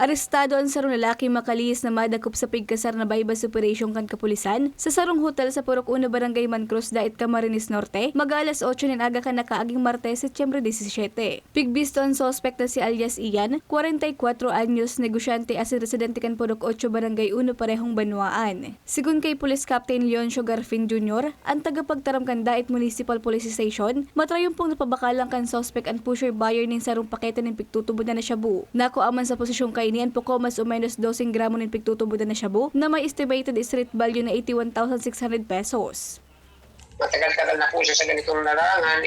Arestado ang sarong lalaki makalihis na madakop sa pigkasar na bypass operation kan kapulisan sa sarong hotel sa Purok 1 Barangay Mancruz, Dait, Camarines Norte, mag-alas 8 ng aga kan nakaaging Martes, Setyembre 17. Pigbisto ang suspect na si alias Ian, 44 anyos, negosyante as residente kan Purok 8 Barangay 1 parehong Banwaan. Sigun kay Police Captain Leoncio Garfin Jr., ang tagapagtaram kan Dait Municipal Police Station, matrayon pong napabakalang kan suspect ang pusher buyer nin sarong pakete ng pigtutubod na shabu. Nako aman sa posisyon kainian po ko mas o menos 12 gramo ng pigtutubod na shabu na may estimated street value na 81,600 pesos. Matagal-tagal na po siya sa ganitong larangan,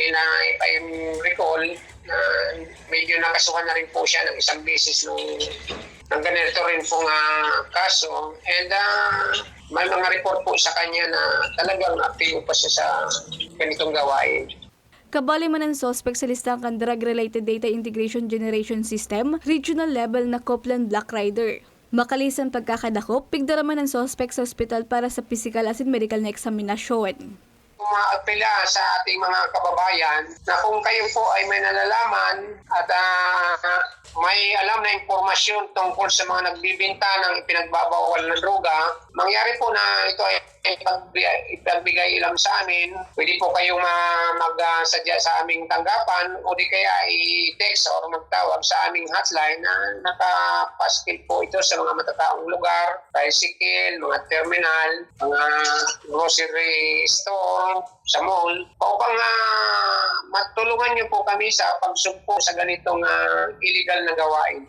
recall na medyo nakasuhan na rin po siya ng isang beses ng ganito rin pong kaso. And may mga report po sa kanya na talagang aktibo pa siya sa ganitong gawain. Kabali man ang suspect sa listahan kan Drug-Related Data Integration Generation System, regional level na Copland Black Rider. Makalisan pagkakadakop, pigdaraman ang suspect sa ospital para sa physical as in medical na eksaminasyon. Umaapela sa ating mga kababayan na kung kayo po ay may nalalaman at may alam na impormasyon tungkol sa mga nagbibinta ng ipinagbabawal na droga, mangyari po na ito ay ipagbigay ilam sa amin, pwede po kayong magsadya sa aming tanggapan o di kaya i-text o magtawag sa aming hotline na nakapaskil po ito sa mga matataong lugar, tricycle, mga terminal, mga grocery store, sa mall, upang matulungan niyo po kami sa pagsugpo sa ganitong illegal na gawain.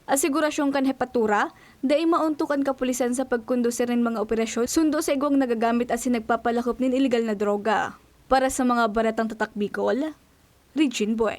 Asigurasyon kan hepatura, dai mauntukan kapulisan sa pagkondusir ng mga operasyon sundo sa igwang nagagamit as nagpapalakop ng illegal na droga. Para sa mga baratang tatak Bicol, Regine Bue.